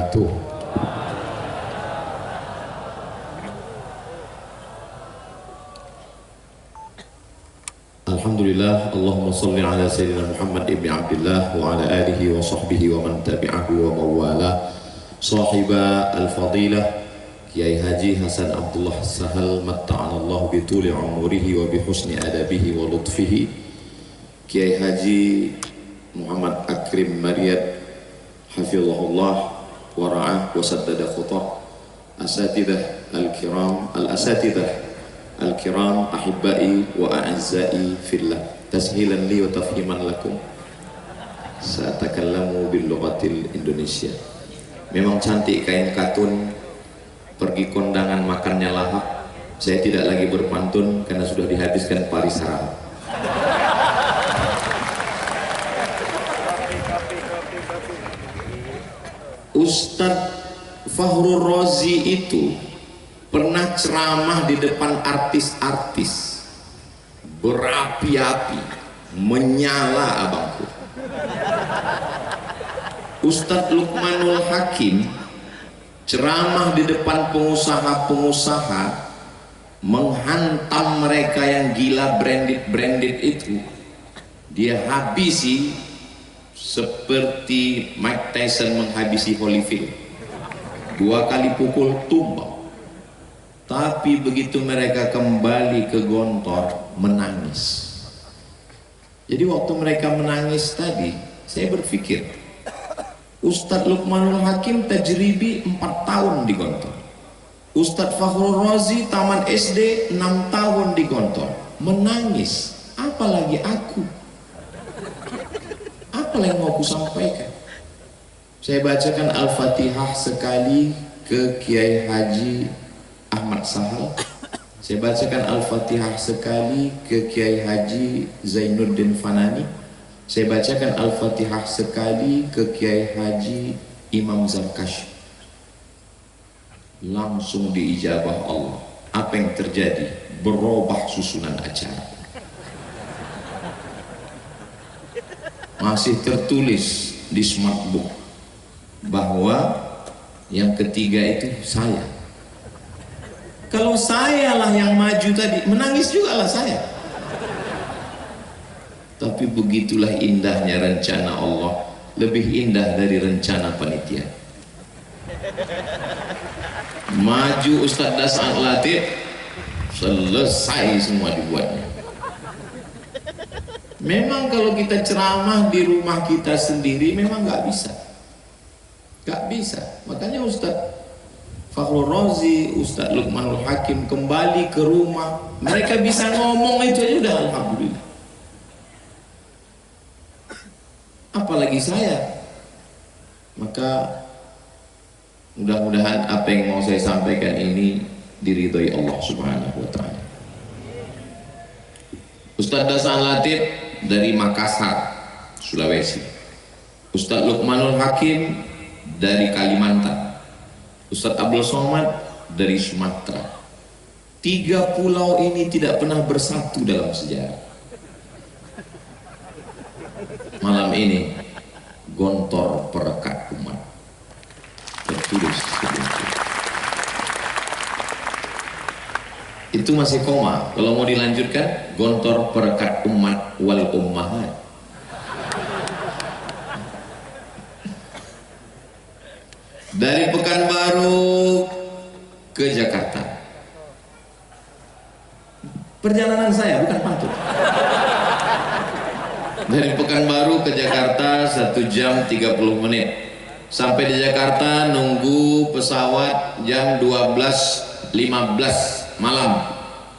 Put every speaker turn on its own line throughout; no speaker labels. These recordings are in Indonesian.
wabarakatuh. Alhamdulillah, Allahumma salli ala Sayyidina Muhammad ibn Abdullah wa ala alihi wa sahbihi wa man tabi'ahu wa mawala. Sahiba al-fadilah Kiai Haji Hasan Abdullah Sahal matta'anallahu bituli umurihi wa bihusni adabihi wa lutfihi. Kiai Haji Muhammad Akrim Mariyat hafizahullah wa ra'ah wa saddada khutah. Asatidah al-kiram al-asatidah al-kiram ahibbai wa a'azzai fillah, tashilan li wa tafhiman lakum satakallamu bil lughatil Indonesia. Memang cantik kain katun, pergi kondangan makannya lahap. Saya tidak lagi berpantun karena sudah dihabiskan parisara. Ustadz Fakhrul Razi itu pernah ceramah di depan artis-artis, berapi-api, menyala abangku. Ustadz Luqmanul Hakim ceramah di depan pengusaha-pengusaha, menghantam mereka yang gila branded itu. Dia habisi seperti Mike Tyson menghabisi Holyfield, 2 kali pukul tumbang. Tapi begitu mereka kembali ke Gontor, menangis. Jadi waktu mereka menangis tadi, saya berpikir, Ustadz Luqmanul Hakim tajribi 4 tahun di Gontor, Ustadz Fakhrul Razi taman SD 6 tahun di Gontor, menangis. Apalagi aku, apa yang mau aku sampaikan? Saya bacakan Al-Fatihah sekali ke Kiai Haji Ahmad Sahal. Saya bacakan Al-Fatihah sekali ke Kiai Haji Zainuddin Fanani. Saya bacakan Al-Fatihah sekali ke Kiai Haji Imam Zarkash. Langsung diijabah Allah. Apa yang terjadi? Berubah susunan acara. Masih tertulis di smartbook bahwa yang ketiga itu saya. Kalau saya lah yang maju tadi, menangis juga lah saya. Tapi begitulah indahnya rencana Allah, lebih indah dari rencana panitia. Maju Ustadz Das'an Latif, selesai semua dibuatnya. Memang kalau kita ceramah di rumah kita sendiri memang nggak bisa, nggak bisa. Makanya Ustadz Fakhrul Razi, Ustadz Luqmanul Hakim kembali ke rumah, mereka bisa ngomong itu aja udah alhamdulillah. Apalagi saya. Maka mudah-mudahan apa yang mau saya sampaikan ini diridhoi Allah Subhanahu wa ta'ala. Ustadz Das'an Latif dari Makassar, Sulawesi. Ustadz Luqmanul Hakim dari Kalimantan. Ustadz Abdul Somad dari Sumatera. 3 pulau ini tidak pernah bersatu dalam sejarah. Malam ini Gontor perekat umat, tertulis itu masih koma. Kalau mau dilanjutkan, Gontor perekat umat wal ummahat. Dari Pekanbaru ke Jakarta, perjalanan saya bukan pantun. Dari Pekanbaru ke Jakarta 1 jam 30 menit. Sampai di Jakarta nunggu pesawat jam 12.15 malam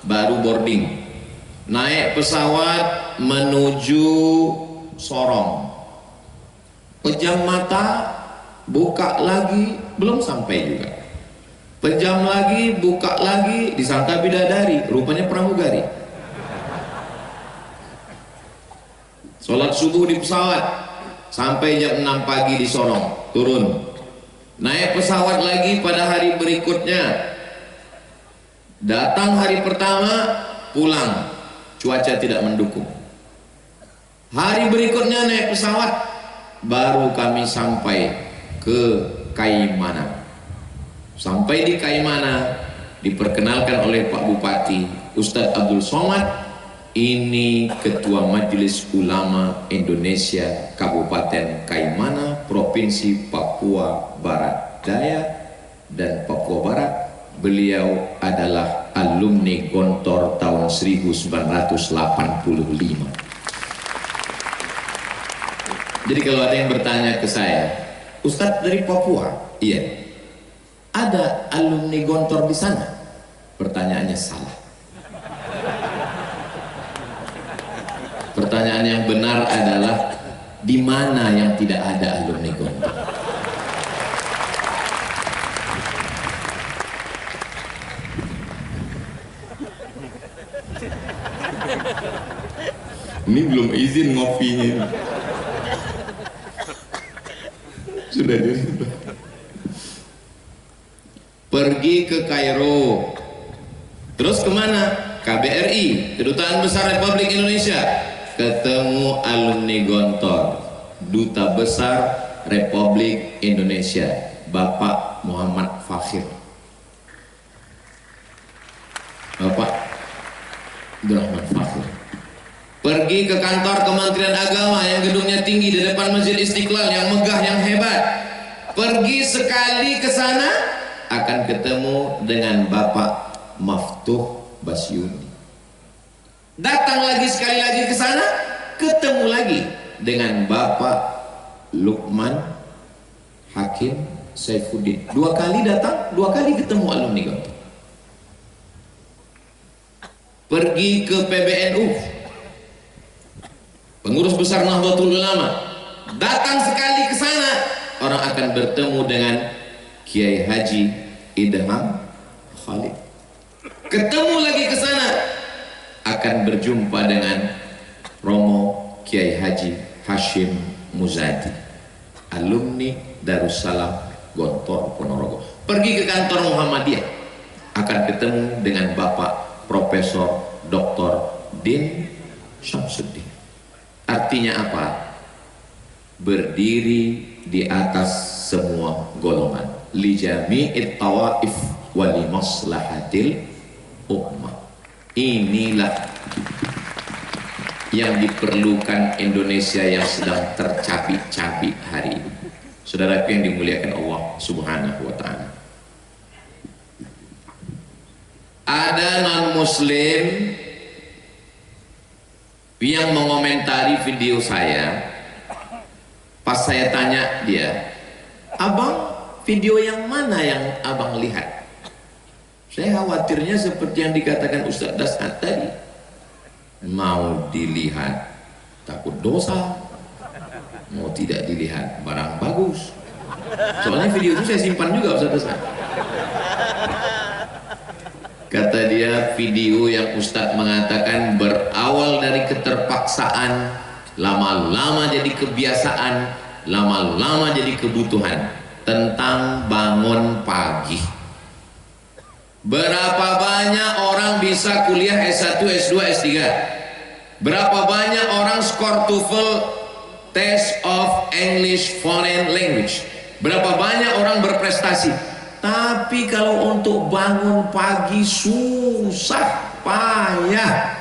baru boarding. Naik pesawat menuju Sorong. Pejam mata, buka lagi, belum sampai juga. Pejam lagi, buka lagi, disangka bidadari, rupanya pramugari. Sholat subuh di pesawat sampai jam 6 pagi di Sorong, turun. Naik pesawat lagi pada hari berikutnya. Datang hari pertama, pulang, cuaca tidak mendukung. Hari berikutnya naik pesawat, baru kami sampai ke Kaimana. Sampai di Kaimana diperkenalkan oleh Pak Bupati Ustadz Abdul Somad, ini Ketua Majelis Ulama Indonesia Kabupaten Kaimana, Provinsi Papua Barat Daya dan Papua Barat. Beliau adalah alumni Gontor tahun 1985. Jadi kalau ada yang bertanya ke saya, Ustadz dari Papua? Iya. Ada alumni Gontor di sana? Pertanyaannya salah. Pertanyaan yang benar adalah di mana yang tidak ada alumni Gontor? Ini belum izin ngopinya. Sudah jadi. Pergi ke Kairo. Terus kemana? KBRI, Kedutaan Besar Republik Indonesia. Ketemu alumni Gontor, Duta Besar Republik Indonesia, Bapak Muhammad Fakhir. Bapak Abdurrahman Fakhir. Pergi ke kantor Kementerian Agama yang gedungnya tinggi di depan Masjid Istiqlal, yang megah, yang hebat. Pergi sekali ke sana akan ketemu dengan Bapak Maftuh Basyuni. Datang lagi sekali lagi ke sana, ketemu lagi dengan Bapak Lukman Hakim Saifuddin. 2 kali datang, 2 kali ketemu alumni Gontor. Pergi ke PBNU, Pengurus Besar Nahdlatul Ulama. Datang sekali ke sana, orang akan bertemu dengan Kiai Haji Idham Khalid. Ketemu lagi ke sana, akan berjumpa dengan Romo Kiai Haji Hashim Muzadi, alumni Darussalam Gontor Ponorogo. Pergi ke kantor Muhammadiyah, akan ketemu dengan Bapak Profesor Dr. Din Syamsuddin. Artinya apa? Berdiri di atas semua golongan, li jami'it tawaif wa li maslahatil ummah. Inilah yang diperlukan Indonesia yang sedang tercabik-cabik hari ini. Saudaraku yang dimuliakan Allah Subhanahu wa ta'ala, ada non-muslim yang mengomentari video saya. Pas saya tanya dia, abang, video yang mana yang abang lihat? Saya khawatirnya seperti yang dikatakan Ustaz Dasat tadi, mau dilihat takut dosa, mau tidak dilihat barang bagus. Soalnya video itu saya simpan juga Ustaz Dasat. Kata dia, video yang Ustadz mengatakan berawal dari keterpaksaan, lama-lama jadi kebiasaan, lama-lama jadi kebutuhan, tentang bangun pagi. Berapa banyak orang bisa kuliah S1, S2, S3? Berapa banyak orang skor TOEFL, Test of English Foreign Language? Berapa banyak orang berprestasi? Tapi kalau untuk bangun pagi susah, payah.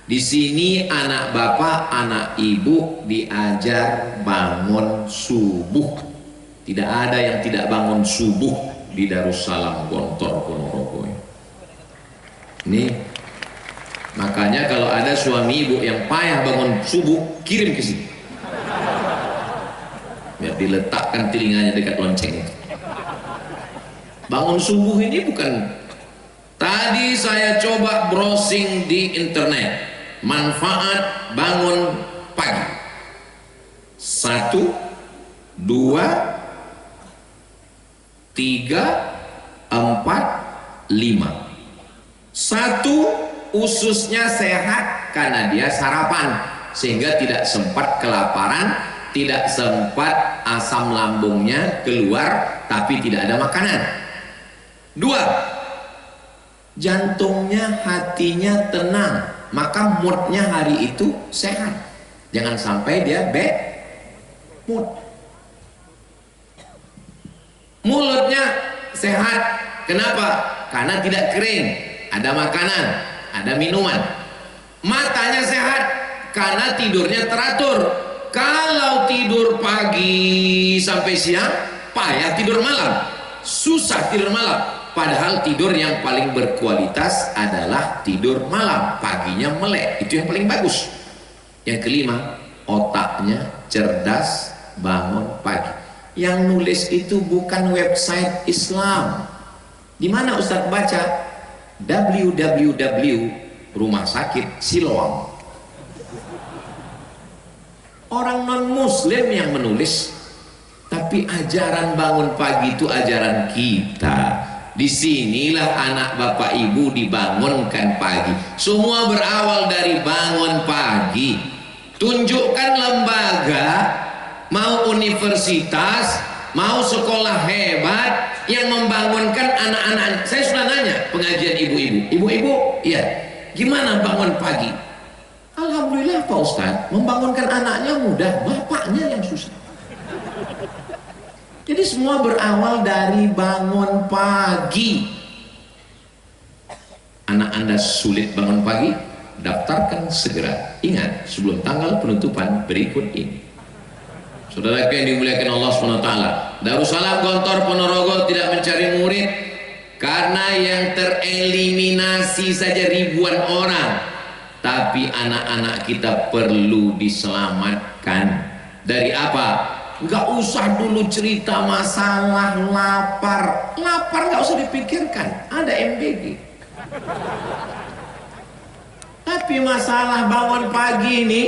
Di sini anak bapak, anak ibu diajar bangun subuh. Tidak ada yang tidak bangun subuh di Darussalam Gontor Ponorogo. Ini makanya kalau ada suami ibu yang payah bangun subuh, kirim ke sini, biar diletakkan telinganya dekat lonceng. Bangun subuh ini bukan, tadi saya coba browsing di internet manfaat bangun pagi. 1, 2, 3, 4, 5. 1, ususnya sehat karena dia sarapan, sehingga tidak sempat kelaparan, tidak sempat asam lambungnya keluar, tapi tidak ada makanan. 2, jantungnya, hatinya tenang, maka moodnya hari itu sehat. Jangan sampai dia bad mood. mulutnya sehat. Kenapa? Karena tidak kering, ada makanan, ada minuman. Matanya sehat karena tidurnya teratur. Kalau tidur pagi sampai siang, payah tidur malam, susah tidur malam. Padahal tidur yang paling berkualitas adalah tidur malam, paginya melek, itu yang paling bagus. Yang kelima, otaknya cerdas, bangun pagi. Yang nulis itu bukan website Islam. Di mana Ustadz baca? www Rumah Sakit Siloam. Orang non muslim yang menulis. Tapi ajaran bangun pagi itu ajaran kita. Disinilah anak bapak ibu dibangunkan pagi. Semua berawal dari bangun pagi. Tunjukkan lembaga, mau universitas, mau sekolah hebat yang membangunkan anak-anak. Saya sudah nanya pengajian ibu-ibu, iya, gimana bangun pagi? Alhamdulillah Pak Ustadz, membangunkan anaknya mudah, bapaknya yang susah. Jadi semua berawal dari bangun pagi. Anak Anda sulit bangun pagi, daftarkan segera. Ingat, sebelum tanggal penutupan berikut ini. Saudara yang dimuliakan Allah SWT, Darussalam Gontor Ponorogo tidak mencari murid karena yang tereliminasi saja ribuan orang. Tapi anak-anak kita perlu diselamatkan. Dari apa? Gak usah dulu cerita masalah lapar. Lapar gak usah dipikirkan, ada MBG. Tapi masalah bangun pagi ini,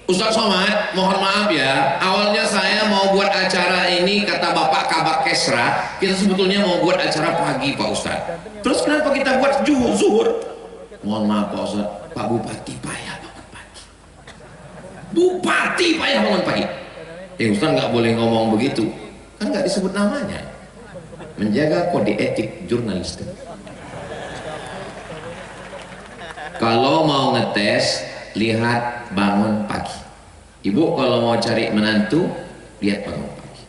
Ustaz Somad, mohon maaf ya, awalnya saya mau buat acara ini, kata Bapak Kabak Kesra, kita sebetulnya mau buat acara pagi Pak Ustaz. Terus kenapa kita buat zuhur? Mohon maaf Pak Ustaz, Pak Bupati payah bangun pagi. Bupati payah bangun pagi. Ustaz nggak boleh ngomong begitu, kan nggak disebut namanya. Menjaga kode etik jurnalistik. Kalau mau ngetes, lihat bangun pagi. Ibu kalau mau cari menantu, lihat bangun pagi.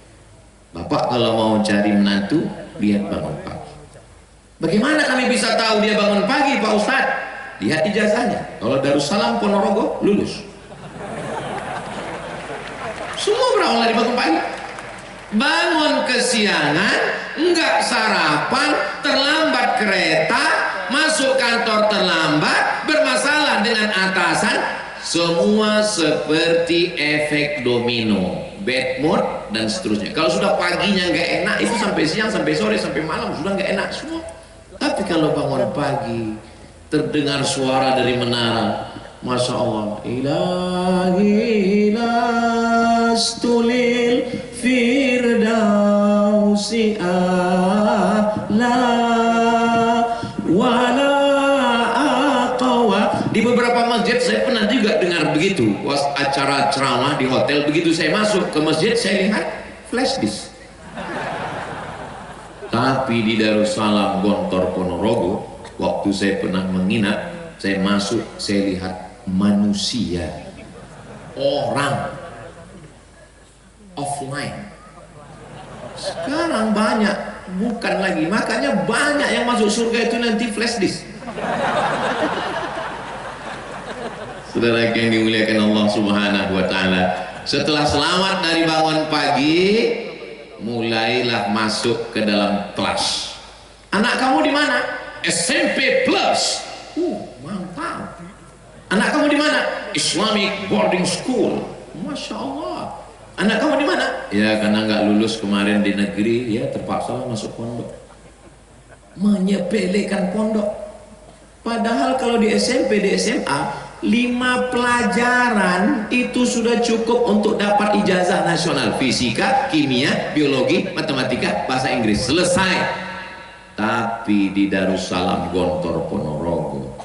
Bapak kalau mau cari menantu, lihat bangun pagi. Bagaimana kami bisa tahu dia bangun pagi Pak Ustadz? Lihat ijazahnya. Kalau Darussalam Ponorogo, lulus. Semua berawal dari bangun pagi. Bangun kesiangan, enggak sarapan, terlambat kereta, masuk kantor terlambat, bermasalah dengan atasan, semua seperti efek domino, bad mood dan seterusnya. Kalau sudah paginya nggak enak, itu sampai siang, sampai sore, sampai malam sudah nggak enak semua. Tapi kalau bangun pagi, terdengar suara dari menara, Masya Allah, Ilahi lastulil firdausi a'la wala aqwa. Di beberapa masjid saya pernah juga dengar begitu, acara ceramah di hotel. Begitu saya masuk ke masjid, saya lihat flash disk. Tapi di Darussalam Gontor Ponorogo, waktu saya pernah menginap, saya masuk, saya lihat manusia, orang offline. Sekarang banyak, bukan lagi, makanya banyak yang masuk surga itu nanti flash disk. Saudara yang dimuliakan Allah Subhanahu wa Ta'ala, setelah selamat dari bangun pagi, mulailah masuk ke dalam kelas. Anak kamu di mana? SMP Plus. Mantap. Anak kamu di mana? Islamic Boarding School. Masya Allah. Anak kamu di mana? Ya karena nggak lulus kemarin di negeri, ya terpaksa masuk pondok. Menyepelekan pondok. Padahal kalau di SMP, di SMA, 5 pelajaran itu sudah cukup untuk dapat ijazah nasional. Fisika, kimia, biologi, matematika, bahasa Inggris. Selesai. Tapi di Darussalam Gontor Ponorogo,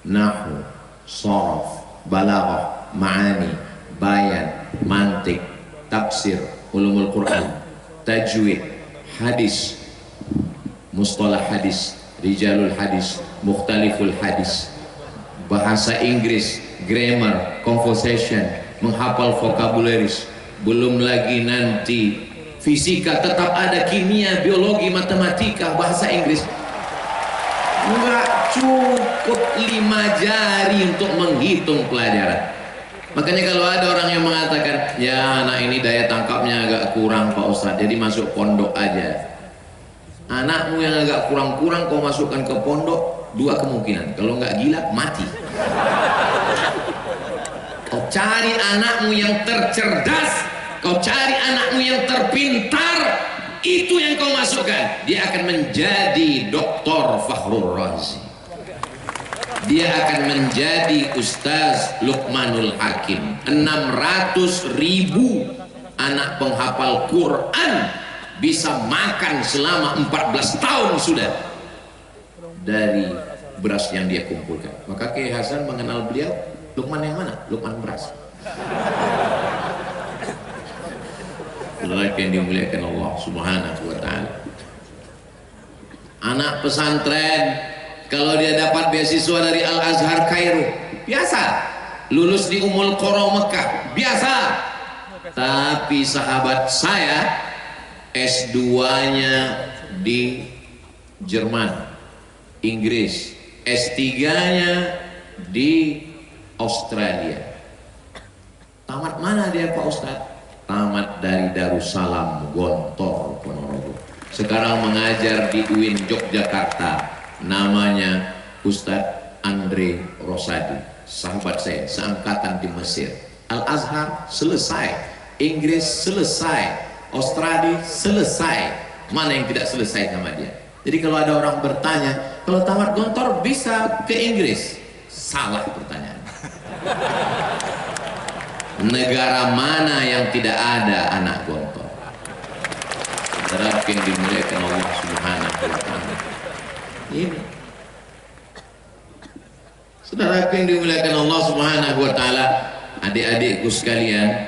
Nahu, Sorof, Balaghah, Ma'ani, Bayan, Mantik, Tafsir, Ulumul Quran, Tajwid, Hadis, Mustalah Hadis, Rijalul Hadis, Mukhtaliful Hadis, bahasa Inggris, grammar, conversation, menghafal vocabularies, belum lagi nanti fisika, tetap ada kimia, biologi, matematika, bahasa Inggris. Nggak cukup 5 jari untuk menghitung pelajaran. Makanya kalau ada orang yang mengatakan, ya anak ini daya tangkapnya agak kurang Pak Ustadz, jadi masuk pondok aja. Anakmu yang agak kurang-kurang kau masukkan ke pondok, 2 kemungkinan. Kalau nggak gila, mati. Kau cari anakmu yang tercerdas, kau cari anakmu yang terpintar, itu yang kau masukkan. Dia akan menjadi Dr. Fakhrul Razi, dia akan menjadi Ustaz Luqmanul Hakim. 600.000 anak penghafal Quran bisa makan selama 14 tahun sudah dari beras yang dia kumpulkan. Maka Kiai Hasan mengenal beliau, Luqman yang mana? Luqman beras. Yang dimuliakan Allah Subhanahu wa ta'ala. Anak pesantren kalau dia dapat beasiswa dari Al-Azhar Kairo, biasa. Lulus di Ummul Qura Mekah, biasa. Tapi sahabat saya S2-nya di Jerman, Inggris, S3-nya di Australia. Tamat mana dia Pak Ustadz? Tamat dari Darussalam Gontor Ponorogo. Sekarang mengajar di UIN Yogyakarta. Namanya Ustadz Andre Rosadi, sahabat saya, seangkatan di Mesir. Al-Azhar selesai, Inggris selesai, Australia selesai. Mana yang tidak selesai sama dia? Jadi kalau ada orang bertanya, kalau tamat Gontor bisa ke Inggris? Salah pertanyaan. Negara mana yang tidak ada anak Gontor? Saudara yang dimuliakan Allah Subhanahu wa ta'ala. Ini saudara yang dimuliakan Allah Subhanahu wa ta'ala, adik-adikku sekalian,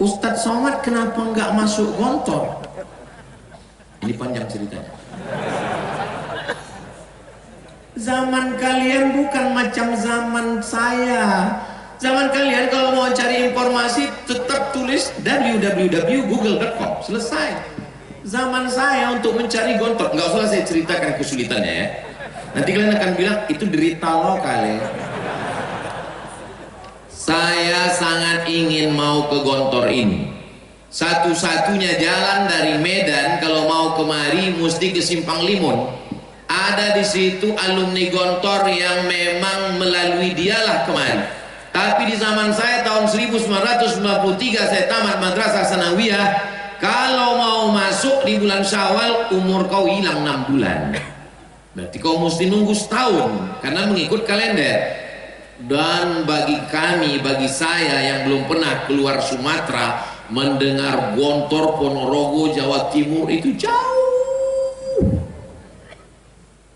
Ustadz Somad kenapa nggak masuk Gontor? Ini panjang ceritanya. Zaman kalian bukan macam zaman saya. Zaman kalian kalau mau cari informasi tetap tulis www.google.com, selesai. Zaman saya untuk mencari Gontor, nggak usah saya ceritakan kesulitannya ya. Nanti kalian akan bilang itu derita lokal ya. Saya sangat ingin mau ke Gontor ini. Satu-satunya jalan dari Medan kalau mau kemari mesti ke Simpang Limun. Ada di situ alumni Gontor yang memang melalui dialah kemari. Tapi di zaman saya tahun 1993 saya tamat madrasah sanawiyah. Kalau mau masuk di bulan Syawal, umur kau hilang 6 bulan. Berarti kau mesti nunggu setahun karena mengikut kalender. Dan bagi kami, bagi saya yang belum pernah keluar Sumatera, mendengar Gontor, Ponorogo, Jawa Timur itu jauh.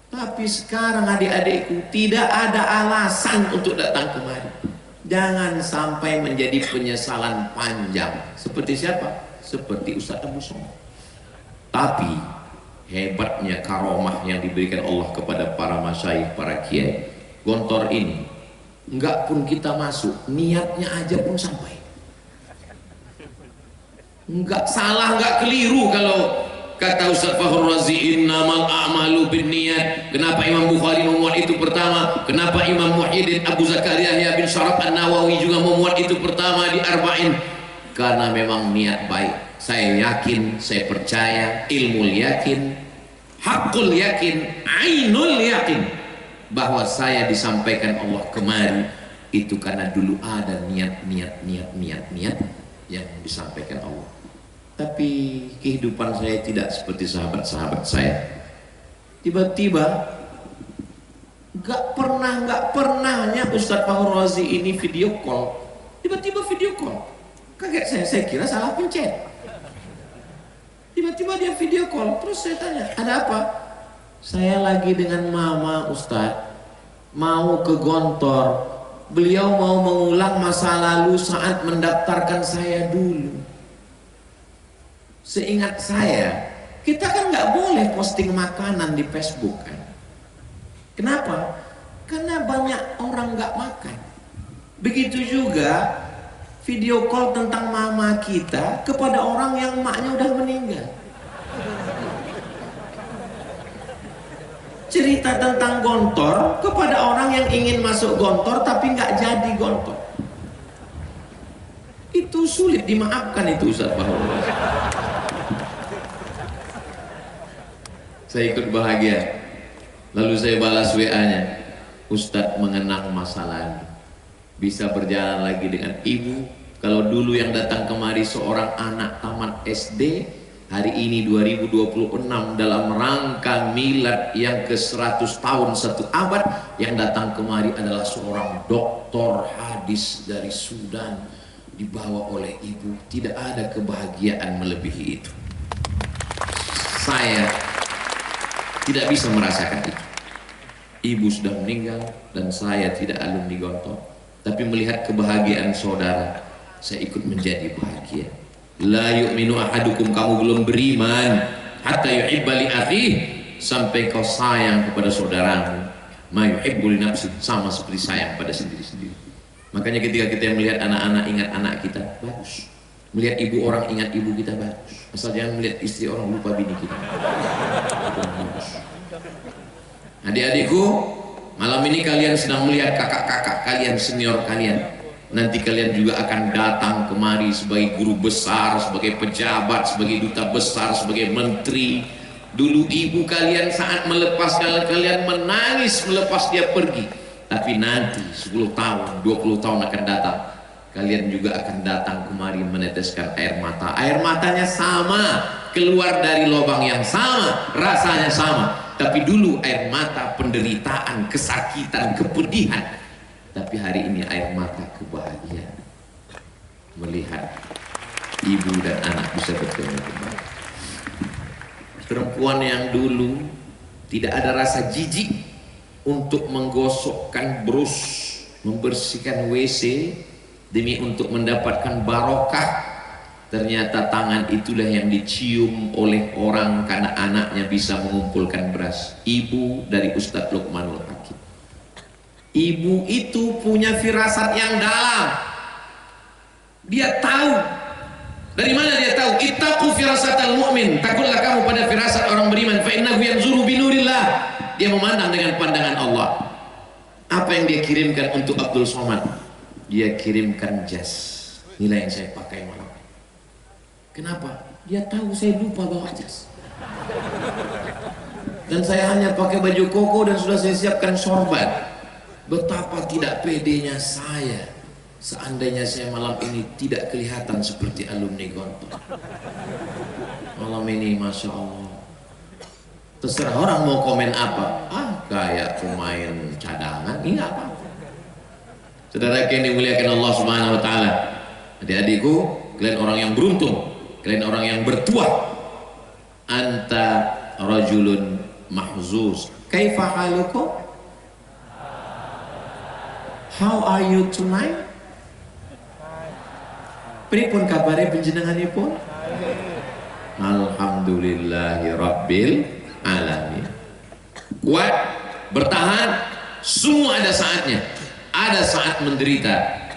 Tapi sekarang adik-adikku tidak ada alasan untuk datang kemari. Jangan sampai menjadi penyesalan panjang. Seperti siapa? Seperti Ustaz Abu Somad. Tapi hebatnya karomah yang diberikan Allah kepada para masyayikh, para kiai. Gontor ini enggak pun kita masuk, niatnya aja pun sampai. Enggak salah, enggak keliru kalau kata Ustaz Fakhrul Razi, innamal a'malu binniyat. Kenapa Imam Bukhari memuat itu pertama? Kenapa Imam Muhyiddin Abu Zakaria Yahya bin Syaraf An-Nawawi juga memuat itu pertama di Arba'in? Karena memang niat baik. Saya yakin, saya percaya, ilmu yakin, hakul yakin, ainul yakin, bahwa saya disampaikan Allah kemari itu karena dulu ada niat yang disampaikan Allah. Tapi kehidupan saya tidak seperti sahabat-sahabat saya. Tiba-tiba nggak pernahnya Ustadz Fakhrul Razi ini video call. Tiba-tiba video call. Kaget saya kira salah pencet. Tiba-tiba dia video call. Terus saya tanya, ada apa? Saya lagi dengan mama Ustadz, mau ke Gontor. Beliau mau mengulang masa lalu saat mendaftarkan saya dulu. Seingat saya, kita kan nggak boleh posting makanan di Facebook kan? Kenapa? Karena banyak orang nggak makan. Begitu juga video call tentang mama kita kepada orang yang maknya udah meninggal. Cerita tentang gontor kepada orang yang ingin masuk gontor tapi nggak jadi gontor. Itu sulit dimaafkan itu Ustaz Bahwa. Saya ikut bahagia. Lalu saya balas WA-nya. Ustadz mengenang masa lalu. Bisa berjalan lagi dengan ibu. Kalau dulu yang datang kemari seorang anak tamat SD, hari ini 2026 dalam rangka milad yang ke 100 tahun 1 abad, yang datang kemari adalah seorang doktor hadis dari Sudan, dibawa oleh ibu. Tidak ada kebahagiaan melebihi itu. Saya tidak bisa merasakan itu. Ibu sudah meninggal dan saya tidak alumni Gontor, tapi melihat kebahagiaan saudara, saya ikut menjadi bahagia. La yu'minu ahadukum, kamu belum beriman hatta yuhibba li akhihi, sampai kau sayang kepada saudaramu ma yuhibbu li nafsi, sama seperti sayang pada sendiri-sendiri. Makanya ketika kita melihat anak-anak ingat anak kita, bagus. Melihat ibu orang ingat ibu kita, bagus. Asal jangan melihat istri orang lupa bini kita. Adik-adikku, malam ini kalian sedang melihat kakak-kakak kalian, senior kalian. Nanti kalian juga akan datang kemari sebagai guru besar, sebagai pejabat, sebagai duta besar, sebagai menteri. Dulu ibu kalian saat melepas kalian menangis melepas dia pergi. Tapi nanti 10 tahun, 20 tahun akan datang, kalian juga akan datang kemari meneteskan air mata. Air matanya sama, keluar dari lubang yang sama, rasanya sama. Tapi dulu air mata penderitaan, kesakitan, kepedihan. Tapi hari ini air mata kebahagiaan, melihat ibu dan anak bisa bertemu kembali. Perempuan yang dulu tidak ada rasa jijik untuk menggosokkan brus, membersihkan WC demi untuk mendapatkan barokah, ternyata tangan itulah yang dicium oleh orang karena anaknya bisa mengumpulkan beras. Ibu dari Ustadz Luqmanul Hakim. Ibu itu punya firasat yang dalam. Dia tahu. Dari mana dia tahu? Ittaqu firasatal mu'min. Takutlah kamu pada firasat orang beriman. Fa innahu yanzuru binurillah. Dia memandang dengan pandangan Allah. Apa yang dia kirimkan untuk Abdul Somad? Dia kirimkan jas. Inilah yang saya pakai malam. Kenapa? Dia tahu saya lupa bawa jas. Dan saya hanya pakai baju koko dan sudah saya siapkan sorban. Betapa tidak pedenya saya seandainya saya malam ini tidak kelihatan seperti alumni Gontor. Malam ini Masya Allah, terserah orang mau komen apa, kayak pemain cadangan, ini apa. Saudara yang dimuliakan Allah Subhanahu Wa Taala, adik-adikku, kalian orang yang beruntung, kalian orang yang bertuah. Anta rajulun mahzuz. Kaifa halukum? How are you tonight? Pripun kabare panjenenganipun? Alhamdulillahi rabbil alamin. Kuat, bertahan, semua ada saatnya. Ada saat menderita,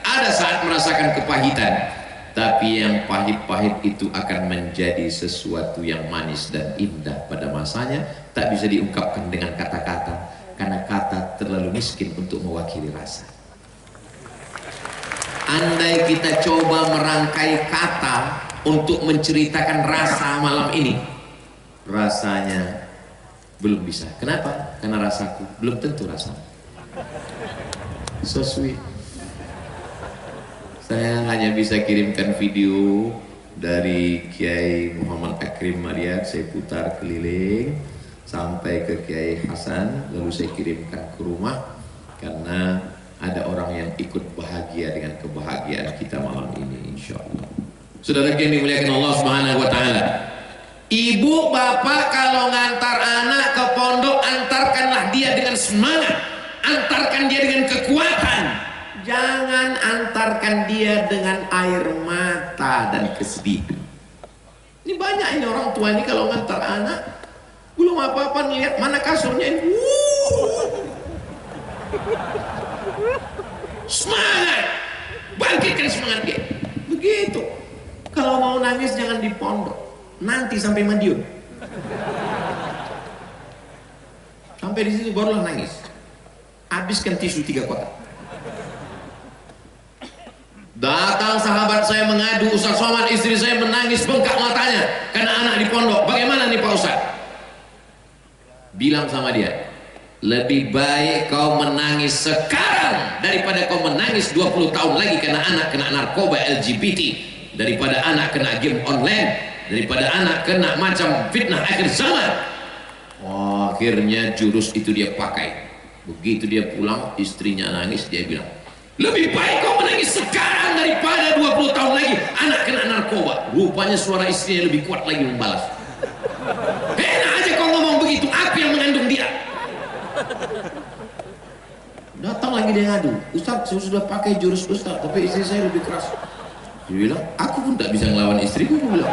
ada saat merasakan kepahitan. Tapi yang pahit-pahit itu akan menjadi sesuatu yang manis dan indah pada masanya. Tak bisa diungkapkan dengan kata-kata, karena kata terlalu miskin untuk mewakili rasa. Andai kita coba merangkai kata untuk menceritakan rasa malam ini, rasanya belum bisa. Kenapa? Karena rasaku belum tentu rasa. So sweet. Saya hanya bisa kirimkan video dari Kiai Muhammad Akrim Maryad, saya putar keliling sampai ke Kiai Hasan, lalu saya kirimkan ke rumah karena ada orang yang ikut bahagia dengan kebahagiaan kita malam ini, insya Allah. Saudara yang dimuliakan Allah Subhanahu Wa Taala, ibu bapak kalau ngantar anak ke pondok, antarkanlah dia dengan semangat, antarkan dia dengan kekuatan, jangan antarkan dia dengan air mata dan kesedihan. Ini banyak ini orang tua ini kalau ngantar anak belum apa-apa ngelihat mana kasurnya ini. Semangat, bangkitkan semangat dia. Begitu. Kalau mau nangis jangan di pondok, nanti sampai Madiun. Sampai di situ barulah nangis. Habiskan tisu 3 kotak. Datang sahabat saya mengadu, Ustaz Somad, istri saya menangis bengkak matanya karena anak di pondok. Bagaimana nih Pak Ustaz? Bilang sama dia, lebih baik kau menangis sekarang daripada kau menangis 20 tahun lagi karena anak kena narkoba LGBT, daripada anak kena game online, daripada anak kena macam fitnah akhir zaman. Oh, akhirnya jurus itu dia pakai. Begitu dia pulang, istrinya nangis, dia bilang, lebih baik kau menangis sekarang daripada 20 tahun lagi anak kena narkoba. Rupanya suara istrinya lebih kuat lagi membalas. Enak aja kau ngomong begitu, apa yang mengandung dia? Datang lagi dia ngadu, Ustaz saya sudah pakai jurus Ustaz, tapi istri saya lebih keras. Dia bilang, aku pun tak bisa ngelawan istriku. Dia bilang.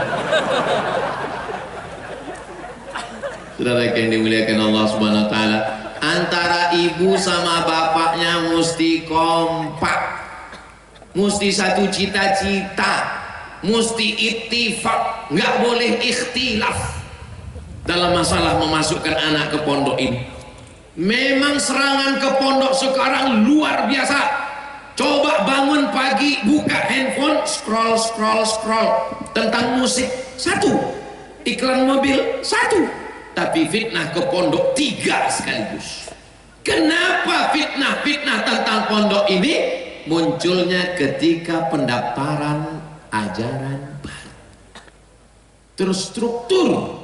Saudara yang dimuliakan Allah Subhanahu wa taala, antara ibu sama bapaknya mesti kompak, mesti satu cita-cita, mesti ittifaq, nggak boleh ikhtilaf dalam masalah memasukkan anak ke pondok ini. Memang serangan ke pondok sekarang luar biasa. Coba bangun pagi, buka handphone, scroll tentang musik 1, iklan mobil 1, tapi fitnah ke pondok 3 sekaligus. Kenapa fitnah tentang pondok ini munculnya ketika pendaftaran ajaran baru? Terstruktur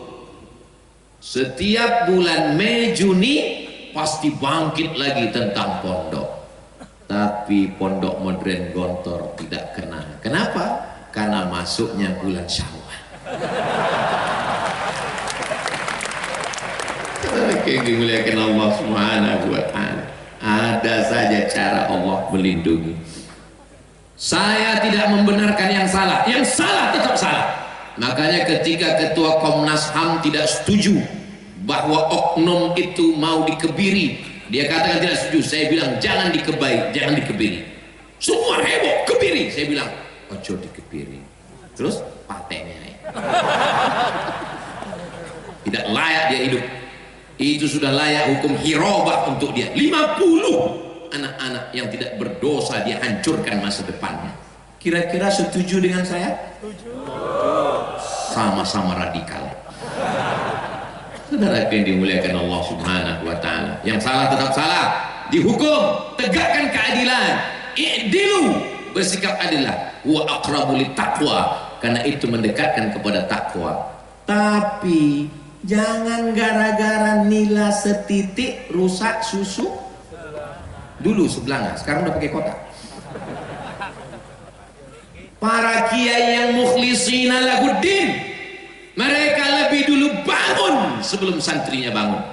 setiap bulan Mei Juni pasti bangkit lagi tentang pondok. Tapi pondok modern Gontor tidak kena. Kenapa? Karena masuknya bulan Syawal. Yang dimuliakan Allah Subhanahu wa taala, ada saja cara Allah melindungi. Saya tidak membenarkan yang salah tetap salah. Makanya ketika ketua Komnas HAM tidak setuju bahwa oknum itu mau dikebiri, dia katakan tidak setuju. Saya bilang jangan dikebiri. Semua heboh kebiri. Saya bilang ojo dikebiri. Terus patennya tidak layak dia hidup. Itu sudah layak hukum hirobah untuk dia. 50 anak-anak yang tidak berdosa dia hancurkan masa depannya. Kira-kira setuju dengan saya? Setuju. Sama-sama radikal. Saudara yang dimuliakan Allah Subhanahu wa taala, yang salah tetap salah, dihukum, tegakkan keadilan. I'dilu, bersikap adillah, wa aqrabu littaqwa, karena itu mendekatkan kepada takwa. Tapi jangan gara-gara nila setitik rusak susu. Dulu sebelanga, sekarang udah pakai kotak. Para kiai yang mukhlisina lahuddin, mereka lebih dulu bangun sebelum santrinya bangun,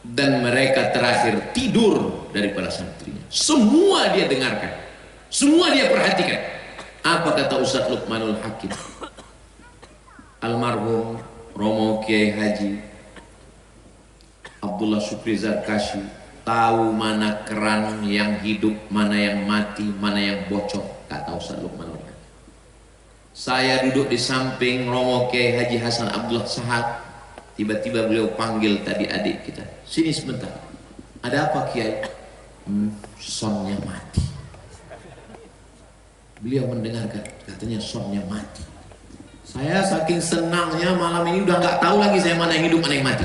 dan mereka terakhir tidur daripada santrinya. Semua dia dengarkan, semua dia perhatikan. Apa kata Ustadz Luqmanul Hakim, almarhum Romo Kiai Haji Abdullah Syukri Zarkashi, tahu mana keran yang hidup, mana yang mati, mana yang bocor, kata Ustadz Luqmanul Hakim. Saya duduk di samping Romo Kiai Haji Hasan Abdullah Sahad. Tiba-tiba beliau panggil tadi adik kita, sini sebentar. Ada apa Kiai? Sonnya mati. Beliau mendengarkan, katanya sonnya mati. Saya saking senangnya malam ini udah nggak tahu lagi saya mana yang hidup mana yang mati.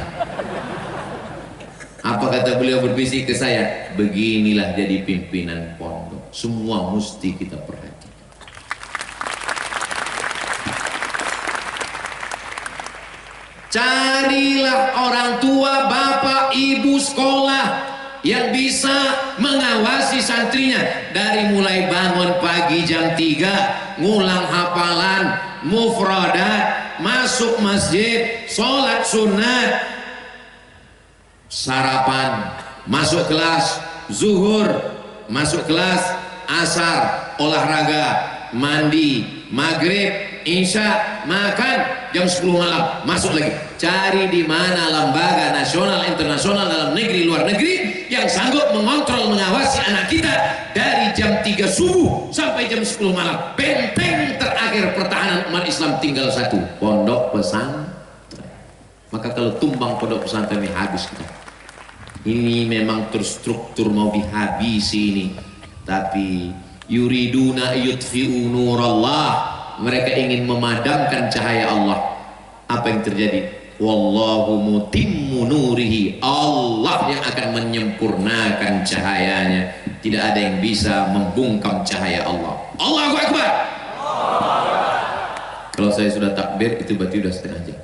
Apa kata beliau berbisik ke saya? Beginilah jadi pimpinan pondok, semua mesti kita perhatikan. Carilah orang tua, bapak, ibu sekolah yang bisa mengawasi santrinya, dari mulai bangun pagi jam 3, ngulang hafalan, mufradat, masuk masjid, sholat sunat, sarapan, masuk kelas, zuhur, masuk kelas, asar, olahraga, mandi, maghrib, isya, makan, jam 10 malam masuk lagi. Cari di mana lembaga nasional, internasional, dalam negeri, luar negeri yang sanggup mengontrol, mengawasi anak kita dari jam 3 subuh sampai jam 10 malam. Benteng terakhir terakhir pertahanan umat Islam tinggal satu, pondok pesantren. Maka kalau tumbang pondok pesantren ini habis kita. Ini memang terstruktur mau dihabisi ini. Tapi yuriduna yutfi'u nurallah, mereka ingin memadamkan cahaya Allah. Apa yang terjadi? Wallahu mutimmu nurihi, Allah yang akan menyempurnakan cahayanya. Tidak ada yang bisa membungkam cahaya Allah. Allahu Akbar. Kalau saya sudah takbir itu berarti sudah setengah jam.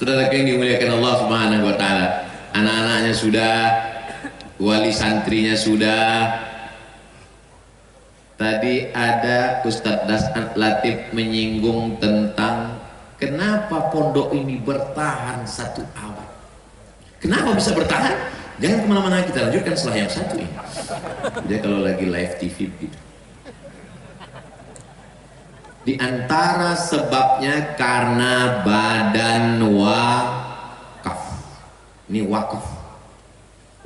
Saudara yang dimuliakan Allah Subhanahu wa taala, anak-anaknya sudah, wali santrinya sudah. Tadi ada Ustadz Das'an Latif menyinggung tentang kenapa pondok ini bertahan 1 abad. Kenapa bisa bertahan? Jangan kemana-mana, kita lanjutkan setelah yang satu ini. Dia kalau lagi live TV gitu. Di antara sebabnya karena badan wakaf. Ini wakaf.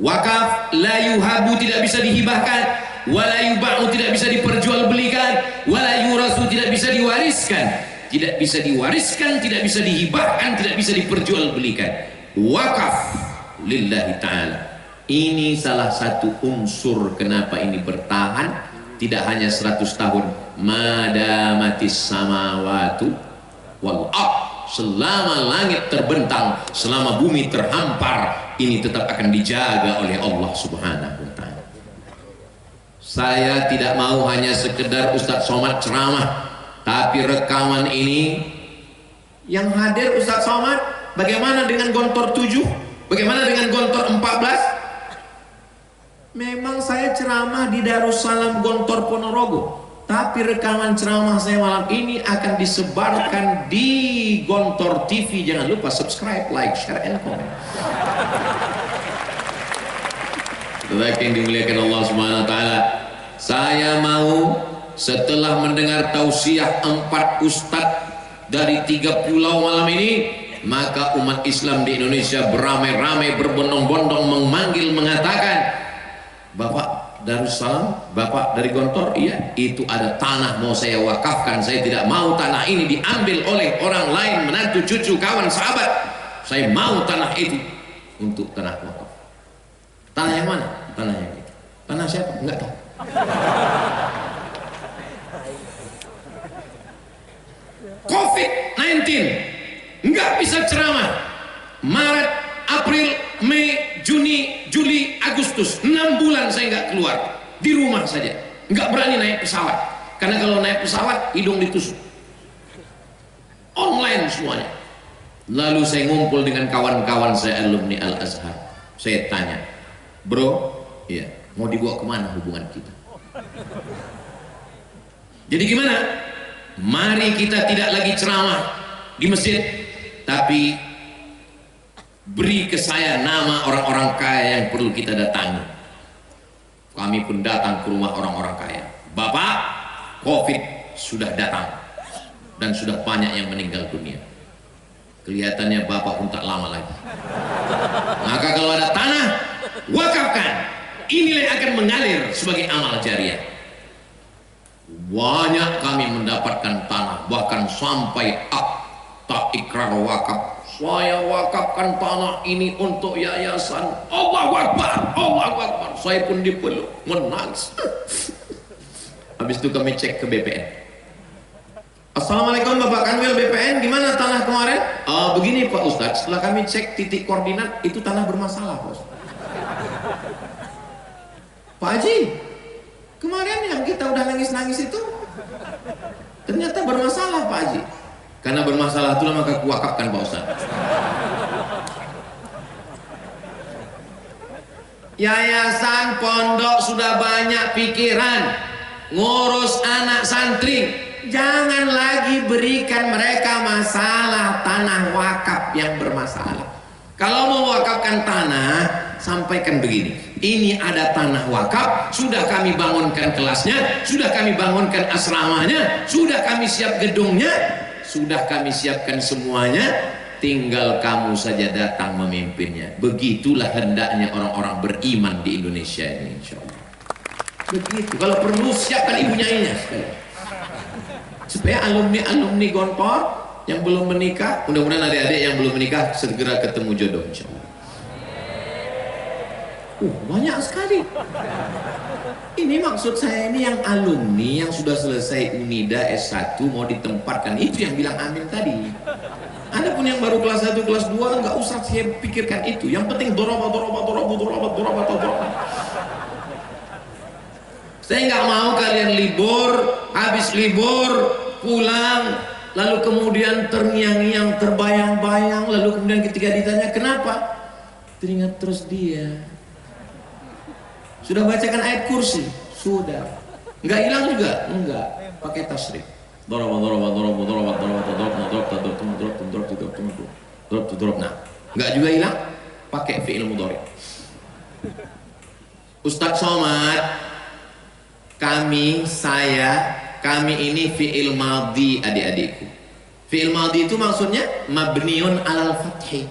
Wakaf la yuhabu, tidak bisa dihibahkan, wala yuba'u, tidak bisa diperjualbelikan, wala yurasu, tidak bisa diwariskan. Tidak bisa diwariskan, tidak bisa dihibahkan, tidak bisa diperjualbelikan. Wakaf lillahi ta'ala. Ini salah satu unsur kenapa ini bertahan. Tidak hanya 100 tahun, madamatis samawatu wal ardh, selama langit terbentang, selama bumi terhampar, ini tetap akan dijaga oleh Allah Subhanahu wa taala. Saya tidak mau hanya sekedar Ustadz Somad ceramah, tapi rekaman ini yang hadir Ustadz Somad, bagaimana dengan Gontor 7? Bagaimana dengan Gontor 14? Memang saya ceramah di Darussalam Gontor Ponorogo, tapi rekaman ceramah saya malam ini akan disebarkan di Gontor TV. Jangan lupa subscribe, like, share, and comment. Saudara yang dimuliakan Allah Subhanahu wa taala, saya mau setelah mendengar tausiah 4 ustadz dari 3 pulau malam ini, maka umat Islam di Indonesia beramai-ramai, berbondong-bondong memanggil, mengatakan, Bapak Darussalam, Bapak dari Gontor, iya, itu ada tanah mau saya wakafkan. Saya tidak mau tanah ini diambil oleh orang lain, menantu, cucu, kawan, sahabat. Saya mau tanah itu untuk tanah wakaf. Tanah yang mana? Tanah yang itu. Tanah siapa? Enggak tahu. COVID-19 enggak bisa ceramah. Maret, April, Mei, Juni, Juli, Agustus, 6 bulan saya nggak keluar, di rumah saja, nggak berani naik pesawat, karena kalau naik pesawat hidung ditusuk. Online semuanya. Lalu saya ngumpul dengan kawan-kawan saya alumni Al-Azhar, saya tanya, bro, iya, mau dibawa kemana hubungan kita? Jadi gimana? Mari kita tidak lagi ceramah di masjid, tapi beri ke saya nama orang-orang kaya yang perlu kita datangi. Kami pun datang ke rumah orang-orang kaya. Bapak, COVID sudah datang dan sudah banyak yang meninggal dunia. Kelihatannya Bapak pun tak lama lagi. Maka kalau ada tanah, wakafkan. Inilah yang akan mengalir sebagai amal jariah. Banyak kami mendapatkan tanah, bahkan sampai akta ikrar wakaf. Saya wakafkan tanah ini untuk yayasan. Allahu Akbar, Allahu Akbar. Saya pun dipeluk, menangis. Habis itu kami cek ke BPN. Assalamualaikum Bapak Kanwil BPN, gimana tanah kemarin? Begini Pak Ustadz, setelah kami cek titik koordinat, itu tanah bermasalah Pak Ustadz. Pak Haji, kemarin yang kita udah nangis-nangis itu ternyata bermasalah Pak Haji. Karena bermasalah itulah maka kuwakafkan Pak Ustaz. Yayasan pondok sudah banyak pikiran ngurus anak santri, jangan lagi berikan mereka masalah tanah wakaf yang bermasalah. Kalau mau wakafkan tanah, sampaikan begini, ini ada tanah wakaf, sudah kami bangunkan kelasnya, sudah kami bangunkan asramanya, sudah kami siap gedungnya, sudah kami siapkan semuanya, tinggal kamu saja datang memimpinnya. Begitulah hendaknya orang-orang beriman di Indonesia ini, insya Allah. Begitu. Kalau perlu siapkan ibu nyainya sekali. supaya alumni Gontor yang belum menikah, mudah-mudahan adik-adik yang belum menikah segera ketemu jodoh insyaallah. Banyak sekali. Ini maksud saya, ini yang alumni yang sudah selesai Unida S1 mau ditempatkan, itu yang bilang amin tadi. Ada pun yang baru kelas 1, kelas 2 nggak usah saya pikirkan itu. Yang penting doroba. Saya nggak mau kalian libur, habis libur pulang, lalu kemudian terngiang-ngiang, terbayang-bayang, lalu kemudian ketika ditanya kenapa, teringat terus dia. Sudah bacakan ayat kursi? Sudah. Nggak hilang juga? Enggak. Pakai tasrif. Nah, nggak juga hilang? Pakai fi'il mudhari. Ustadz Somad, kami ini fi'il madhi adik-adikku. Fi'il madhi itu maksudnya mabniun alal fathi.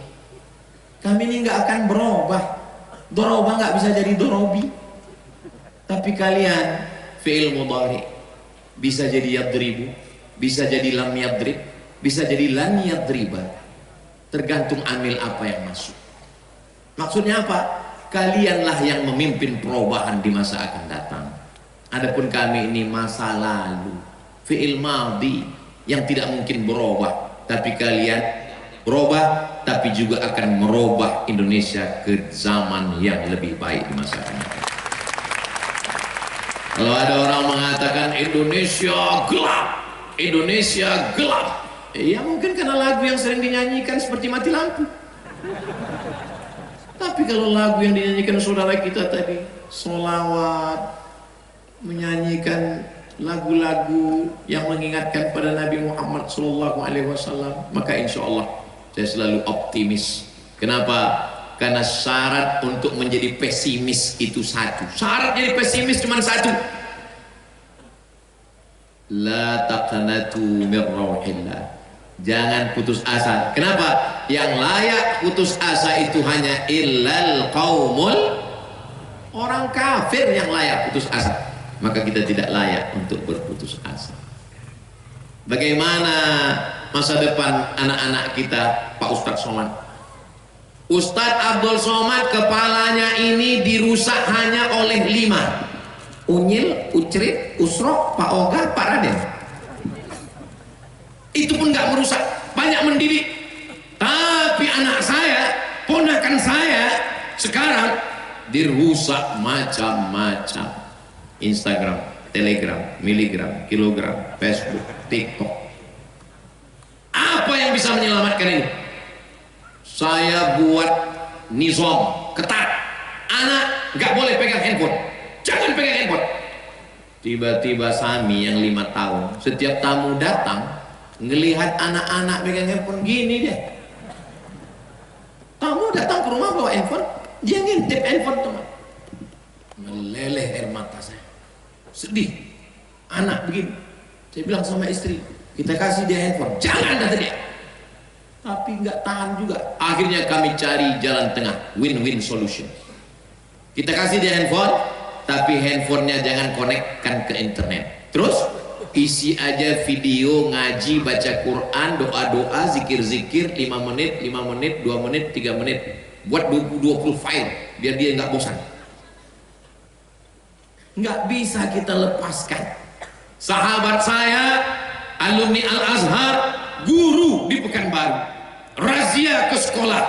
Kami ini nggak akan berubah. Doroba nggak bisa jadi dorobi. Tapi kalian fi'il mudhari bisa jadi yadribu, bisa jadi lam yadrib, bisa jadi lan yadriba, tergantung amil apa yang masuk. Maksudnya apa? Kalianlah yang memimpin perubahan di masa akan datang. Adapun kami ini masa lalu, fi'il madhi yang tidak mungkin berubah, tapi kalian berubah, tapi juga akan merubah Indonesia ke zaman yang lebih baik di masa akan datang. Kalau ada orang mengatakan Indonesia gelap, ya mungkin karena lagu yang sering dinyanyikan seperti mati lampu. Tapi kalau lagu yang dinyanyikan saudara kita tadi, sholawat, menyanyikan lagu-lagu yang mengingatkan pada Nabi Muhammad SAW, maka insya Allah saya selalu optimis. Kenapa? Karena syarat untuk menjadi pesimis itu satu. Syarat jadi pesimis cuma satu. La taqnatu min rauhillah. Jangan putus asa. Kenapa? Yang layak putus asa itu hanya illal qaumul, orang kafir yang layak putus asa. Maka kita tidak layak untuk berputus asa. Bagaimana masa depan anak-anak kita, Pak Ustadz Somad? Ustadz Abdul Somad kepalanya ini dirusak hanya oleh 5. Unyil, Ucrit, Usro, Pak Oga, Pak Raden. Itu pun nggak merusak, banyak mendidik. Tapi anak saya, ponakan saya sekarang dirusak macam-macam. Instagram, Telegram, miligram, kilogram, Facebook, TikTok. Apa yang bisa menyelamatkan ini? Saya buat nizam ketat, anak nggak boleh pegang handphone, jangan pegang handphone. Tiba-tiba Sami yang 5 tahun, setiap tamu datang ngelihat anak-anak pegang handphone gini deh. Tamu datang ke rumah bawa handphone, dia ngintip handphone teman, meleleh air mata saya, sedih. Anak begini, saya bilang sama istri, kita kasih dia handphone, jangan, kata dia. Tapi nggak tahan juga. Akhirnya kami cari jalan tengah, win-win solution. Kita kasih dia handphone, tapi handphonenya jangan konekkan ke internet. Terus isi aja video ngaji, baca Quran, doa-doa, zikir-zikir 5 menit, 5 menit, 2 menit, 3 menit. Buat 20 file biar dia nggak bosan. Nggak bisa kita lepaskan. Sahabat saya, alumni Al-Azhar, guru di Pekanbaru, razia ke sekolah,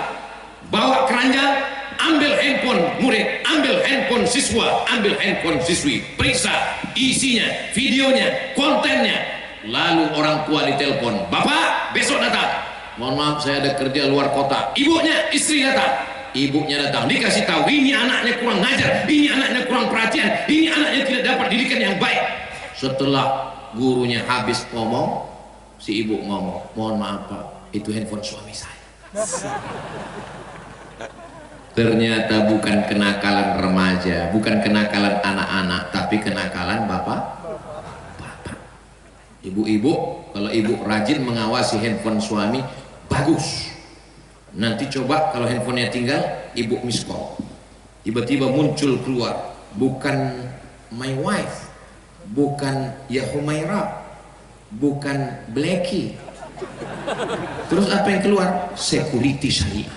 bawa keranjang, ambil handphone murid, ambil handphone siswa, ambil handphone siswi, periksa isinya, videonya, kontennya. Lalu orang tua ditelepon, bapak besok datang, mohon maaf saya ada kerja luar kota. Ibunya, istri datang, ibunya datang, dikasih tahu ini anaknya kurang ngajar, ini anaknya kurang perhatian, ini anaknya tidak dapat didikan yang baik. Setelah gurunya habis ngomong, si ibu ngomong, mohon maaf pak, itu handphone suami saya. Ternyata bukan kenakalan remaja, bukan kenakalan anak-anak, tapi kenakalan bapak. Ibu-ibu, kalau ibu rajin mengawasi handphone suami, bagus. Nanti coba kalau handphonenya tinggal, ibu miss call, tiba-tiba muncul keluar, bukan my wife, bukan ya Humaira, bukan Blacky. Terus apa yang keluar? Security syariah.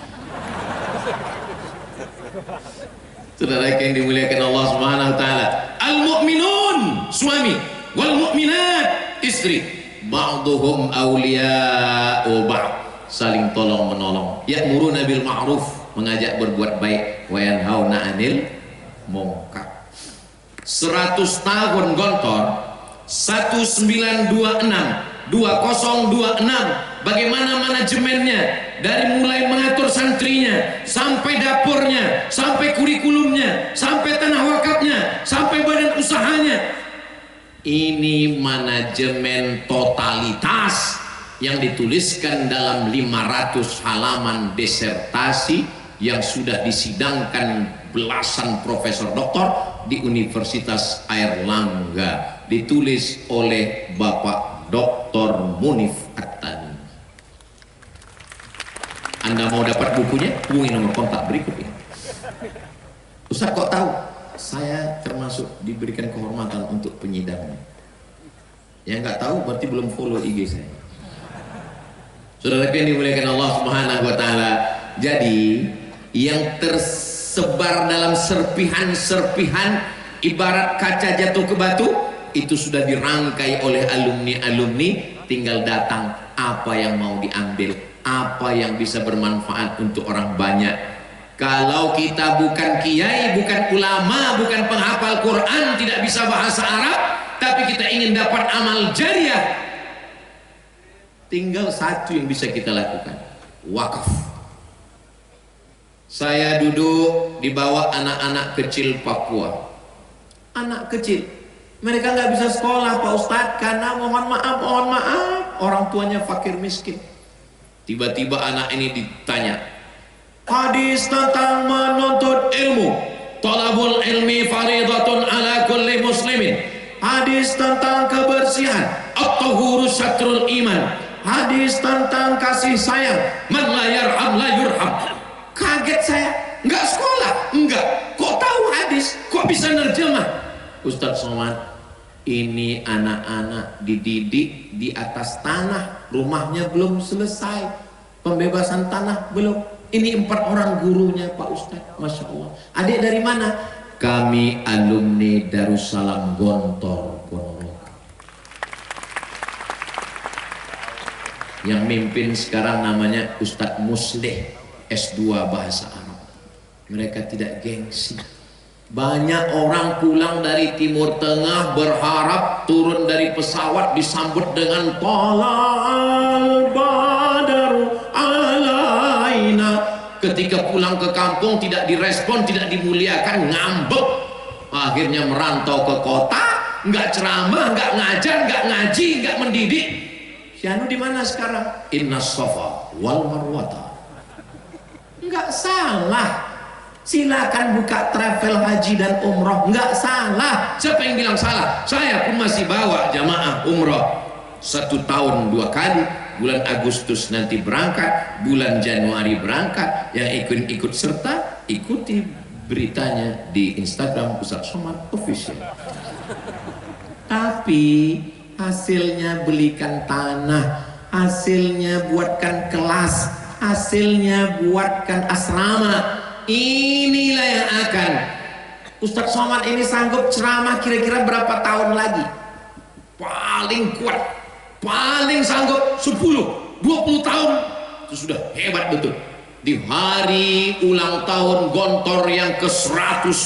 Saudara yang dimuliakan Allah Subhanahu wa taala, al-mu'minun suami wal mu'minat istri, ba'duhum awliya'u ba'd, saling tolong menolong. Ya'muruna bil ma'ruf, mengajak berbuat baik, wa yanhauna 'anil munkar. 100 tahun Gontor 1926 bagaimana manajemennya, dari mulai mengatur santrinya sampai dapurnya, sampai kurikulumnya, sampai tanah wakafnya, sampai badan usahanya. Ini manajemen totalitas yang dituliskan dalam 500 halaman disertasi yang sudah disidangkan belasan profesor doktor di Universitas Airlangga, ditulis oleh Bapak Dr. Munif At-Tani. Anda mau dapat bukunya? Hubungi nomor kontak berikut ini. Ustaz kok tahu? Saya termasuk diberikan kehormatan untuk penyidangnya. Yang nggak tahu berarti belum follow IG saya. Saudara yang dimuliakan Allah Subhanahu wa taala. Jadi yang tersebar dalam serpihan-serpihan ibarat kaca jatuh ke batu, itu sudah dirangkai oleh alumni-alumni, tinggal datang apa yang mau diambil, apa yang bisa bermanfaat untuk orang banyak. Kalau kita bukan kiai, bukan ulama, bukan penghafal Quran, tidak bisa bahasa Arab, tapi kita ingin dapat amal jariah, tinggal satu yang bisa kita lakukan, wakaf. Saya duduk di bawah anak-anak kecil Papua. Anak kecil, mereka nggak bisa sekolah Pak Ustadz karena mohon maaf orang tuanya fakir miskin. Tiba-tiba anak ini ditanya, hadis tentang menuntut ilmu, talabul ilmi faridatun ala kulli muslimin. Hadis tentang kebersihan, at-tahuru syatrul iman. Hadis tentang kasih sayang, man la yarham la yurham. Kaget saya, nggak sekolah, enggak, kok tahu hadis, kok bisa nerjemah? Ustadz Somad, ini anak-anak dididik di atas tanah, rumahnya belum selesai, pembebasan tanah belum. Ini 4 orang gurunya Pak Ustadz, Masya Allah. Adik dari mana? Kami alumni Darussalam Gontor Ponorogo. Yang mimpin sekarang namanya Ustadz Musleh, S2 bahasa Arab. Mereka tidak gengsi. Banyak orang pulang dari Timur Tengah berharap turun dari pesawat disambut dengan tala'al badaru alaina. Ketika pulang ke kampung tidak direspon, tidak dimuliakan, ngambek. Akhirnya merantau ke kota, nggak ceramah, nggak ngajar, nggak ngaji, nggak mendidik. Syanu di mana sekarang? Inna Safa wal Marwata. Nggak salah. Silakan buka travel haji dan umroh, nggak salah. Siapa yang bilang salah? Saya pun masih bawa jamaah umroh 1 tahun 2 kali. Bulan Agustus nanti berangkat, bulan Januari berangkat. Yang ikut serta, ikuti beritanya di Instagram Ustadz Somad Official. Tapi hasilnya belikan tanah, hasilnya buatkan kelas, hasilnya buatkan asrama. Inilah yang akan Ustadz Somad ini sanggup ceramah kira-kira berapa tahun lagi? Paling kuat, paling sanggup 10-20 tahun. Itu sudah hebat betul. Di hari ulang tahun Gontor yang ke 120,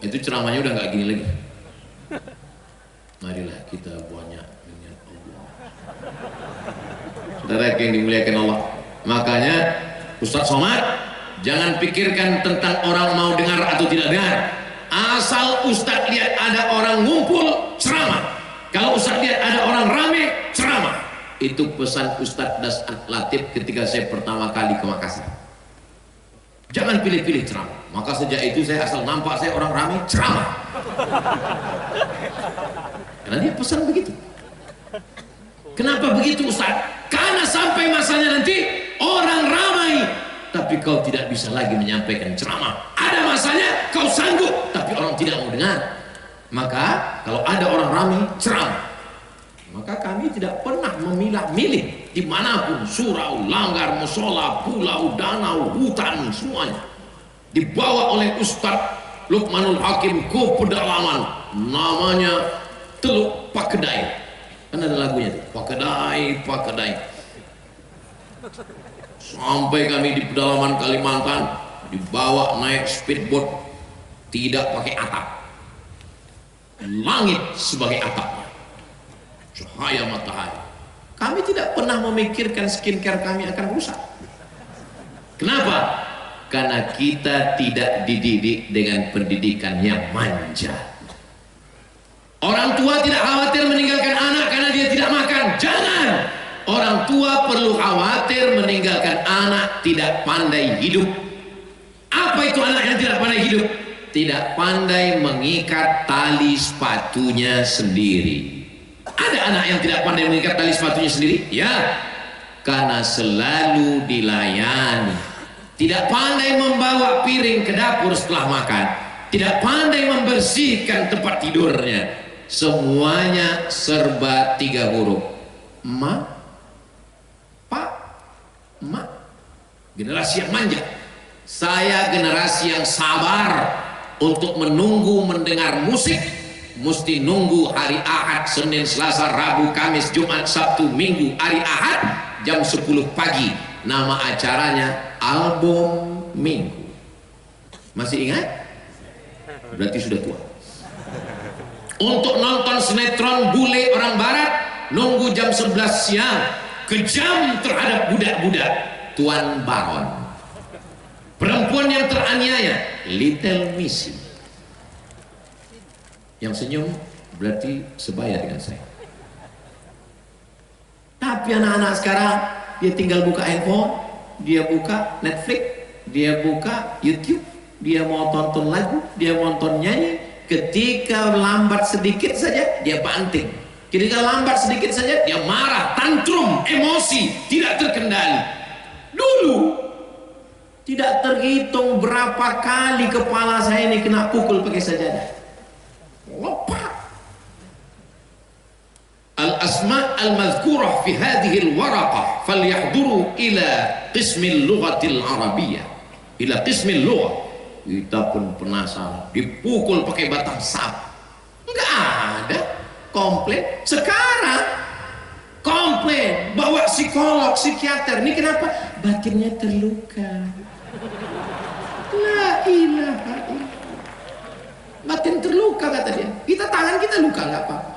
itu ceramahnya udah nggak gini lagi. Marilah kita banyak dengan Allah. Saudara yang dimuliakan Allah. Makanya Ustadz Somad, jangan pikirkan tentang orang mau dengar atau tidak dengar. Asal Ustadz lihat ada orang ngumpul, ceramah. Kalau Ustadz lihat ada orang rame, ceramah. Itu pesan Ustadz Das'ad Latif ketika saya pertama kali ke Makassar. Jangan pilih-pilih ceramah. Maka sejak itu saya asal nampak saya orang rame, ceramah. Karena dia pesan begitu. Kenapa begitu Ustadz? Karena sampai masanya nanti orang ramai, tapi kau tidak bisa lagi menyampaikan ceramah. Ada masanya kau sanggup, tapi orang tidak mau dengar. Maka kalau ada orang ramai, ceramah. Maka kami tidak pernah memilah-milih dimanapun, surau, langgar, musola, pulau, danau, hutan, semuanya dibawa oleh Ustadz Luqmanul Hakim ke pedalaman namanya Teluk Pakedai. Kan ada lagunya tuh, Pakedai, Pakedai. Sampai kami di pedalaman Kalimantan, dibawa naik speedboat, tidak pakai atap, langit sebagai atapnya, cahaya matahari. Kami tidak pernah memikirkan skincare kami akan rusak. Kenapa? Karena kita tidak dididik dengan pendidikan yang manja. Orang tua tidak khawatir meninggalkan anak karena dia tidak makan. Jangan. Orang tua perlu khawatir meninggalkan anak tidak pandai hidup. Apa itu anak yang tidak pandai hidup? Tidak pandai mengikat tali sepatunya sendiri. Ada anak yang tidak pandai mengikat tali sepatunya sendiri? Ya, karena selalu dilayani. Tidak pandai membawa piring ke dapur setelah makan. Tidak pandai membersihkan tempat tidurnya. Semuanya serba 3 huruf. Ma, Pak, Ma. Generasi yang manja. Saya generasi yang sabar untuk menunggu mendengar musik. Mesti nunggu hari Ahad, Senin, Selasa, Rabu, Kamis, Jumat, Sabtu, Minggu. Hari Ahad jam 10 pagi. Nama acaranya Album Minggu. Masih ingat? Berarti sudah tua. Untuk nonton sinetron bule orang barat, nunggu jam 11 siang. Kejam terhadap budak-budak. Tuan Baron. Perempuan yang teraniaya, Little Missy. Yang senyum berarti sebaya dengan saya. Tapi anak-anak sekarang, dia tinggal buka handphone, dia buka Netflix, dia buka YouTube, dia mau tonton lagu, dia mau tonton nyanyi. Ketika lambat sedikit saja, dia banting. Ketika lambat sedikit saja, dia marah, tantrum, emosi, tidak terkendali. Dulu tidak terhitung berapa kali kepala saya ini kena pukul pakai sajadah. Lepak. Al-asma' al-madhkurah fi hadhihi al-waraqah falyahduru ila qismil lughatil arabiyyah, ila qismil lughah. Kita pun penasaran, dipukul pakai batang sapu. Enggak ada komplain. Sekarang komplain, bawa psikolog, psikiater. Ini kenapa? Batinnya terluka. La ilaha illallah. Batin terluka kata dia. Kita tangan kita luka nggak apa-apa.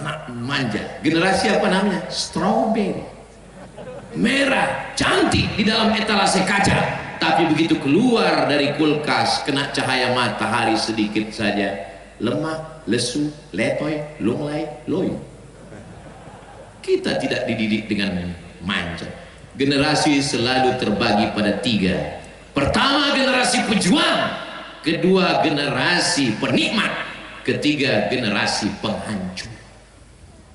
Anak manja. Generasi apa namanya? Strawberry. Merah, cantik di dalam etalase kaca. Tapi begitu keluar dari kulkas, kena cahaya matahari sedikit saja, lemah, lesu, letoy, lunglai, loyo. Kita tidak dididik dengan manja. Generasi selalu terbagi pada 3. Pertama, generasi pejuang. Kedua, generasi penikmat. Ketiga, generasi penghancur.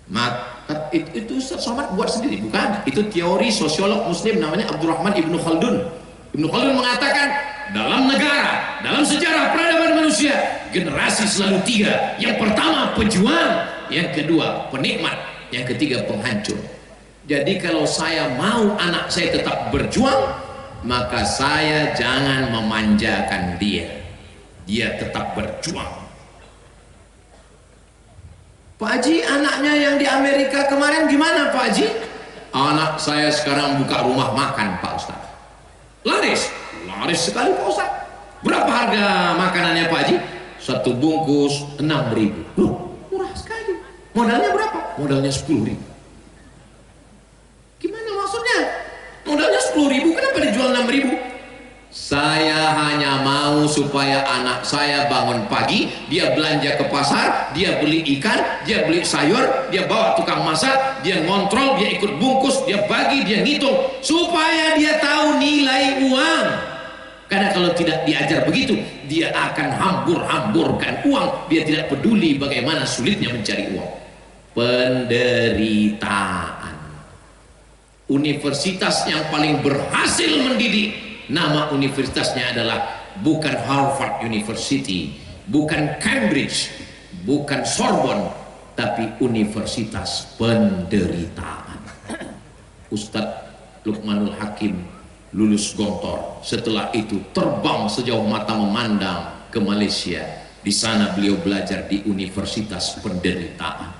Maka itu Somad buat sendiri, bukan? Itu teori sosiolog muslim namanya Abdurrahman Ibnu Khaldun. Ibnu Khaldun mengatakan, dalam negara, dalam sejarah peradaban manusia, generasi selalu 3. Yang pertama pejuang, yang kedua penikmat, yang ketiga penghancur. Jadi kalau saya mau anak saya tetap berjuang, maka saya jangan memanjakan dia. Dia tetap berjuang. Pak Haji, anaknya yang di Amerika kemarin gimana Pak Haji? Anak saya sekarang buka rumah makan Pak Ustaz. Laris sekali Pak Ustaz. Berapa harga makanannya Pak Haji? 1 bungkus 6.000. Loh, murah sekali. Modalnya berapa? Modalnya 10.000. Gimana maksudnya? Modalnya 10.000, kenapa dijual 6.000? Saya hanya mau supaya anak saya bangun pagi, dia belanja ke pasar, dia beli ikan, dia beli sayur, dia bawa tukang masak, dia ngontrol, dia ikut bungkus, dia bagi, dia ngitung, supaya dia tahu nilai uang. Karena kalau tidak diajar begitu, dia akan hambur-hamburkan uang. Dia tidak peduli bagaimana sulitnya mencari uang. Penderitaan. Universitas yang paling berhasil mendidik, nama universitasnya adalah bukan Harvard University, bukan Cambridge, bukan Sorbonne, tapi universitas penderitaan. Ustadz Luqmanul Hakim lulus Gontor, setelah itu terbang sejauh mata memandang ke Malaysia. Di sana beliau belajar di universitas penderitaan.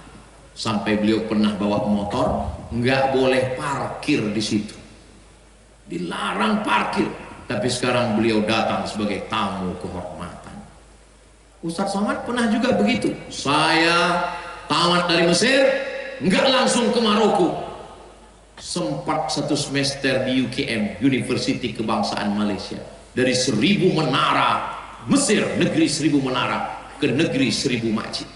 Sampai beliau pernah bawa motor, nggak boleh parkir di situ, dilarang parkir. Tapi sekarang beliau datang sebagai tamu kehormatan. Ustadz Somad pernah juga begitu. Saya tamat dari Mesir, nggak langsung ke Maroko, sempat 1 semester di UKM, University Kebangsaan Malaysia. Dari 1000 menara Mesir, negeri 1000 menara, ke negeri 1000 masjid.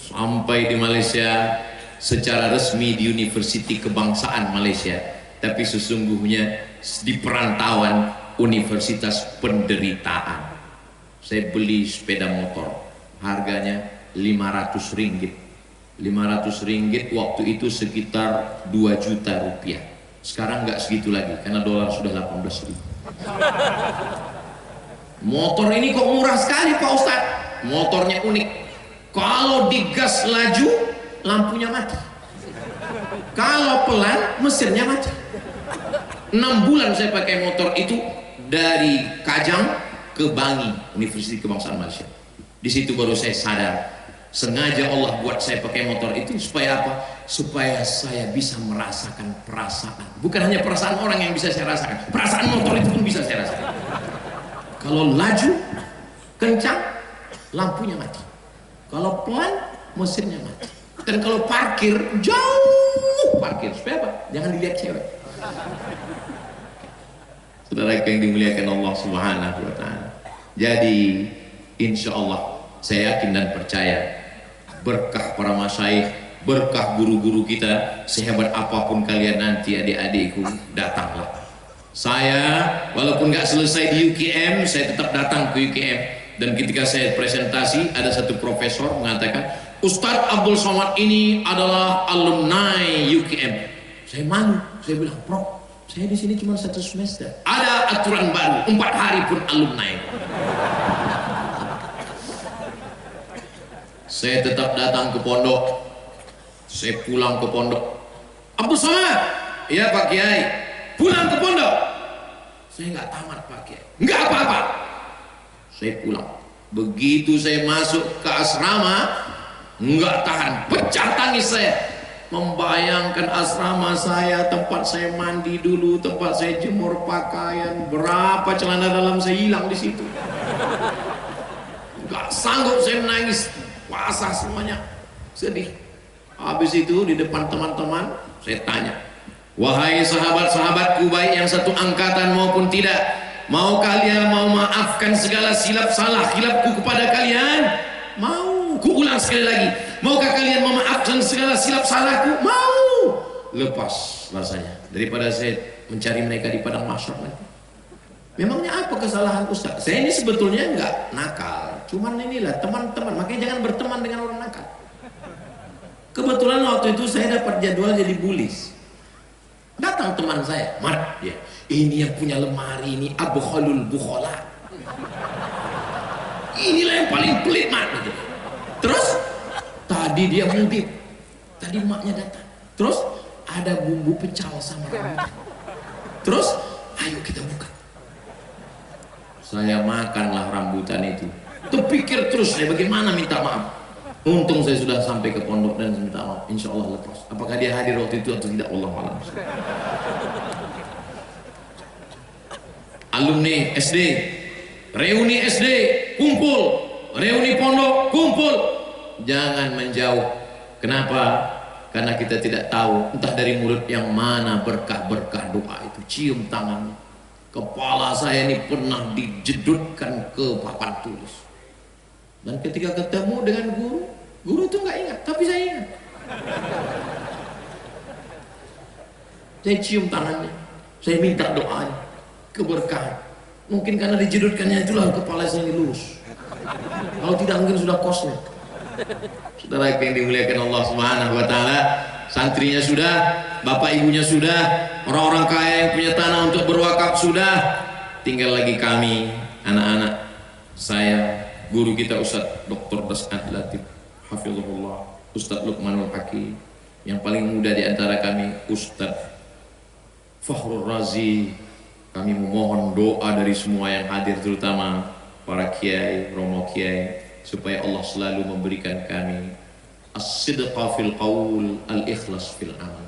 Sampai di Malaysia secara resmi di University Kebangsaan Malaysia, tapi sesungguhnya di perantauan Universitas Penderitaan. Saya beli sepeda motor, harganya 500 ringgit. 500 ringgit waktu itu sekitar 2 juta rupiah. Sekarang nggak segitu lagi karena dolar sudah 18.000. Motor ini kok murah sekali Pak Ustadz. Motornya unik, kalau digas laju lampunya mati, kalau pelan mesinnya mati. 6 bulan saya pakai motor itu, dari Kajang ke Bangi, Universitas Kebangsaan Malaysia. Di situ baru saya sadar, sengaja Allah buat saya pakai motor itu supaya apa? Supaya saya bisa merasakan perasaan. Bukan hanya perasaan orang yang bisa saya rasakan, perasaan motor itu pun bisa saya rasakan. Kalau laju kencang lampunya mati, kalau pelan mesinnya mati. Dan kalau parkir jauh, parkir supaya apa? Jangan dilihat cewek. Saudara yang dimuliakan Allah Subhanahu wa Ta'ala. Jadi insya Allah saya yakin dan percaya, berkah para masyayikh, berkah guru-guru kita, sehebat apapun kalian nanti adik-adikku, datanglah. Saya walaupun nggak selesai di UKM, saya tetap datang ke UKM. Dan ketika saya presentasi, ada satu profesor mengatakan, Ustadz Abdul Somad ini adalah alumni UKM. Saya malu, saya bilang, Prof, saya di sini cuma 1 semester. Ada aturan baru, 4 hari pun alumni. Saya tetap datang ke pondok, saya pulang ke pondok. Abdul Somad, iya Pak Kiai, pulang ke pondok. Saya nggak tamat Pak Kiai, nggak apa-apa. Saya pulang. Begitu saya masuk ke asrama, nggak tahan, pecah tangis saya. Membayangkan asrama saya, tempat saya mandi dulu, tempat saya jemur pakaian, berapa celana dalam saya hilang di situ. Nggak sanggup saya menangis, basah semuanya, sedih. Habis itu di depan teman-teman saya tanya, wahai sahabat-sahabatku baik yang satu angkatan maupun tidak, mau kalian mau maafkan segala silap salah khilafku kepada kalian? Mau. Ku ulang sekali lagi, maukah kalian memaafkan segala silap salahku? Mau. Lepas rasanya daripada saya mencari mereka di padang mahsyar nanti. Memangnya apa kesalahan Ustaz? Saya ini sebetulnya nggak nakal, cuman inilah teman-teman, makanya jangan berteman dengan orang nakal. Kebetulan waktu itu saya dapat jadwal jadi bulis. Datang teman saya, Mat, ya, ini yang punya lemari ini abkhalul bukhala. Inilah yang paling pelit, Mat. Terus tadi dia mudik, tadi emaknya datang. Terus ada bumbu pecel sama rambutan. Terus ayo kita buka. Saya makanlah rambutan itu. Terpikir terus saya bagaimana minta maaf. Untung saya sudah sampai ke pondok dan minta maaf. Insya Allah lepas. Apakah dia hadir waktu itu atau tidak, Allah alam. Alumni SD, reuni SD, kumpul. Reuni pondok, kumpul. Jangan menjauh. Kenapa? Karena kita tidak tahu entah dari mulut yang mana berkah-berkah doa itu. Cium tangannya. Kepala saya ini pernah dijedutkan ke papan tulis. Dan ketika ketemu dengan guru itu nggak ingat, tapi saya ingat. Saya cium tangannya, saya minta doanya, keberkahan. Mungkin karena dijedutkannya itulah kepala saya lurus. Kalau tidak mungkin sudah koslet. Saudara yang dimuliakan Allah Subhanahu wa Ta'ala, santrinya sudah, bapak ibunya sudah, orang-orang kaya yang punya tanah untuk berwakaf sudah, tinggal lagi kami, anak-anak saya guru kita Ustadz Dr. Das'ad Latif hafizahullah, Ustadz Luqmanul Hakim, yang paling muda di antara kami Ustadz Fakhrul Razi. Kami memohon doa dari semua yang hadir, terutama para kiai, romo kiai, supaya Allah selalu memberikan kami as-sidqa fil qaul, al-ikhlas fil amal.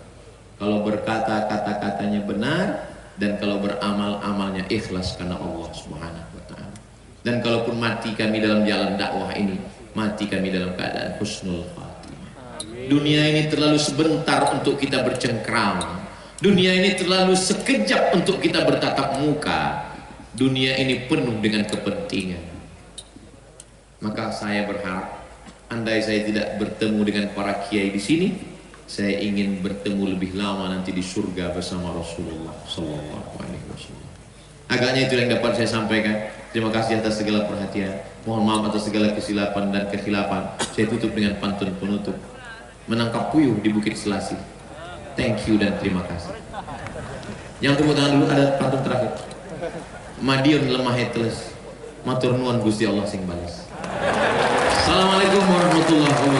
Kalau berkata, kata-katanya benar, dan kalau beramal, amalnya ikhlas karena Allah Subhanahu wa ta'ala. Dan kalaupun mati kami dalam jalan dakwah ini, mati kami dalam keadaan husnul khatimah. Dunia ini terlalu sebentar untuk kita bercengkrama. Dunia ini terlalu sekejap untuk kita bertatap muka. Dunia ini penuh dengan kepentingan. Maka saya berharap, andai saya tidak bertemu dengan para kiai di sini, saya ingin bertemu lebih lama nanti di surga bersama Rasulullah Sallallahu Alaihi Wasallam. Agaknya itu yang dapat saya sampaikan. Terima kasih atas segala perhatian. Mohon maaf atas segala kesilapan dan kekhilafan. Saya tutup dengan pantun penutup. Menangkap puyuh di Bukit Selasih. Thank you dan terima kasih. Yang tepuk tangan dulu, ada pantun terakhir. Madiun lemah heteles, matur nuwun Gusti Allah sing balas. Assalamualaikum warahmatullahi wabarakatuh.